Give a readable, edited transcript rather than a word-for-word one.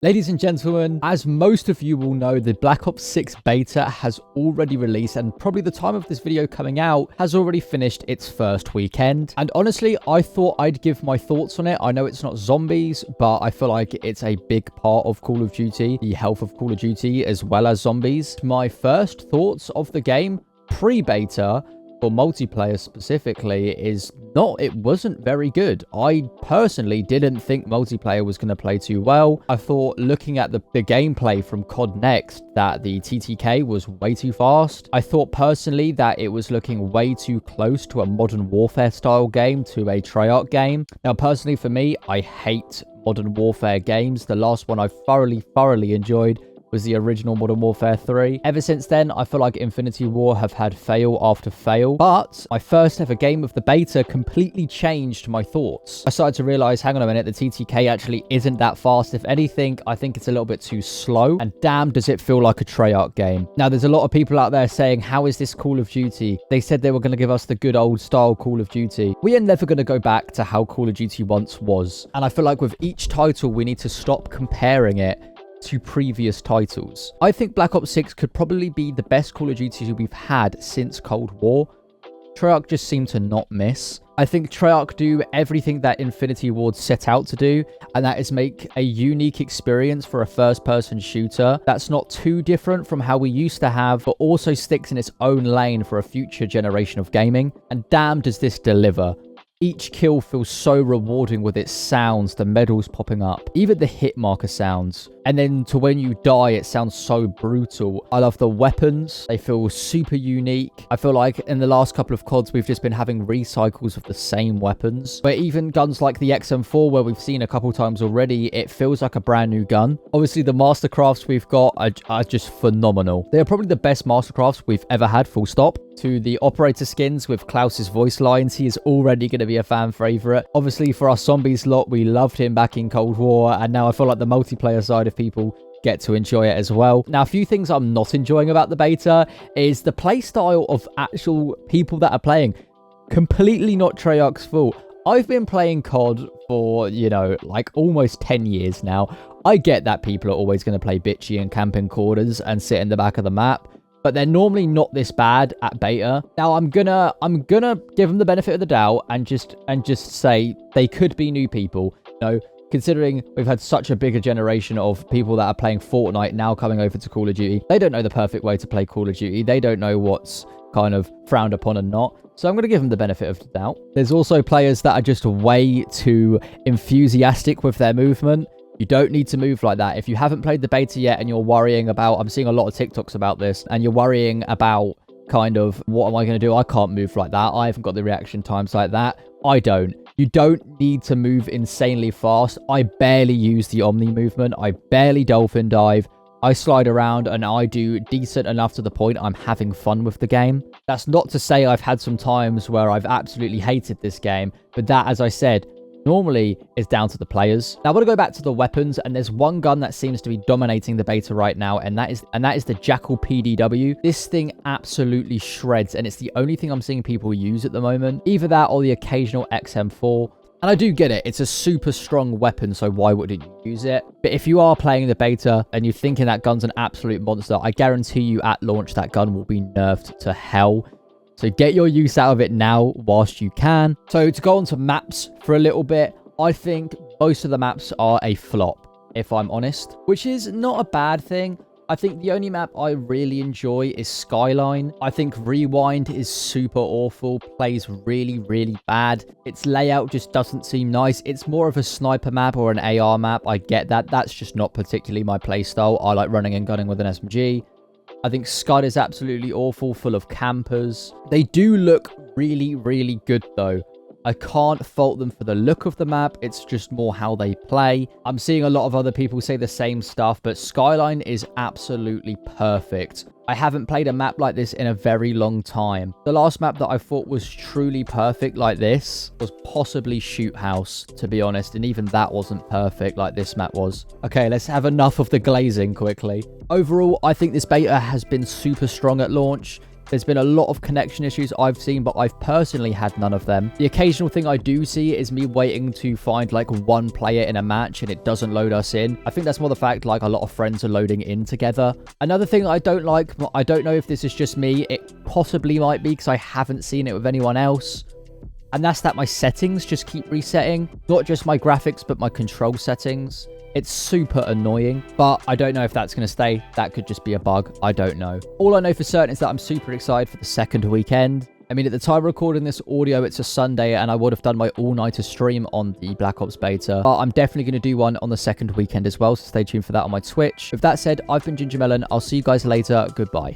Ladies and gentlemen, as most of you will know, the Black Ops 6 beta has already released, and probably the time of this video coming out has already finished its first weekend. And honestly, I thought I'd give my thoughts on it. I know it's not zombies, but I feel like it's a big part of Call of Duty, the health of Call of Duty, as well as zombies. My first thoughts of the game pre-beta, for multiplayer specifically, it wasn't very good. I personally didn't think multiplayer was going to play too well. I thought, looking at the gameplay from COD Next, that the TTK was way too fast. I thought personally that it was looking way too close to a Modern Warfare style game, to a Treyarch game. Now personally for me, I hate Modern Warfare games. The last one I thoroughly enjoyed was the original Modern Warfare 3. Ever since then, I feel like Infinity War have had fail after fail. But my first ever game of the beta completely changed my thoughts. I started to realize, hang on a minute, the TTK actually isn't that fast. If anything, I think it's a little bit too slow. And damn, does it feel like a Treyarch game. Now, there's a lot of people out there saying, how is this Call of Duty? They said they were going to give us the good old style Call of Duty. We are never going to go back to how Call of Duty once was. And I feel like with each title, we need to stop comparing it to previous titles. I think Black Ops 6 could probably be the best Call of Duty we've had since Cold War. Treyarch just seem to not miss. I think Treyarch do everything that Infinity Ward set out to do, and that is make a unique experience for a first-person shooter that's not too different from how we used to have, but also sticks in its own lane for a future generation of gaming. And damn, does this deliver. Each kill feels so rewarding with its sounds, the medals popping up, even the hit marker sounds. And then to when you die, it sounds so brutal. I love the weapons. They feel super unique. I feel like in the last couple of CODs, we've just been having recycles of the same weapons. But even guns like the XM4, where we've seen a couple times already, it feels like a brand new gun. Obviously, the Mastercrafts we've got are just phenomenal. They are probably the best Mastercrafts we've ever had, full stop. To the operator skins with Klaus's voice lines, he is already going to be a fan favorite. Obviously, for our zombies lot, we loved him back in Cold War, and now I feel like the multiplayer side of people get to enjoy it as well. Now, a few things I'm not enjoying about the beta is the play style of actual people that are playing. Completely not Treyarch's fault. I've been playing COD for, like almost 10 years now. I get that people are always going to play bitchy and camp in corners and sit in the back of the map, but they're normally not this bad at beta. Now, I'm gonna give them the benefit of the doubt and just say they could be new people. Considering we've had such a bigger generation of people that are playing Fortnite now coming over to Call of Duty, they don't know the perfect way to play Call of Duty. They don't know what's kind of frowned upon and not. So I'm going to give them the benefit of the doubt. There's also players that are just way too enthusiastic with their movement. You don't need to move like that. If you haven't played the beta yet and you're worrying about, I'm seeing a lot of TikToks about this, and you're worrying about kind of, what am I going to do? I can't move like that. I haven't got the reaction times like that. I don't. You don't need to move insanely fast. I barely use the Omni movement. I barely dolphin dive. I slide around and I do decent enough to the point I'm having fun with the game. That's not to say I've had some times where I've absolutely hated this game, but that, as I said, normally is down to the players. Now I want to go back to the weapons, and there's one gun that seems to be dominating the beta right now, and that is the Jackal PDW. This thing absolutely shreds, and it's the only thing I'm seeing people use at the moment. Either that or the occasional XM4. And I do get it, it's a super strong weapon, so why wouldn't you use it? But if you are playing the beta and you're thinking that gun's an absolute monster, I guarantee you at launch that gun will be nerfed to hell. So get your use out of it now whilst you can. So to go on to maps for a little bit, I think most of the maps are a flop, if I'm honest, which is not a bad thing. I think the only map I really enjoy is Skyline. I think Rewind is super awful, plays really bad. Its layout just doesn't seem nice. It's more of a sniper map or an AR map. I get that. That's just not particularly my playstyle. I like running and gunning with an SMG. I think Scud is absolutely awful, full of campers. They do look really good though. I can't fault them for the look of the map. It's just more how they play. I'm seeing a lot of other people say the same stuff, but Skyline is absolutely perfect. I haven't played a map like this in a very long time. The last map that I thought was truly perfect like this was possibly Shoot House, to be honest, and even that wasn't perfect like this map was. Okay, let's have enough of the glazing quickly. Overall, I think this beta has been super strong at launch. There's been a lot of connection issues I've seen, but I've personally had none of them. The occasional thing I do see is me waiting to find like one player in a match and it doesn't load us in. I think that's more the fact like a lot of friends are loading in together. Another thing I don't like, I don't know if this is just me, it possibly might be because I haven't seen it with anyone else. And that's that my settings just keep resetting. Not just my graphics, but my control settings. It's super annoying, but I don't know if that's going to stay. That could just be a bug. I don't know. All I know for certain is that I'm super excited for the second weekend. I mean, at the time of recording this audio, it's a Sunday, and I would have done my all-nighter stream on the Black Ops beta. But I'm definitely going to do one on the second weekend as well, so stay tuned for that on my Twitch. With that said, I've been Ginger Melon. I'll see you guys later. Goodbye.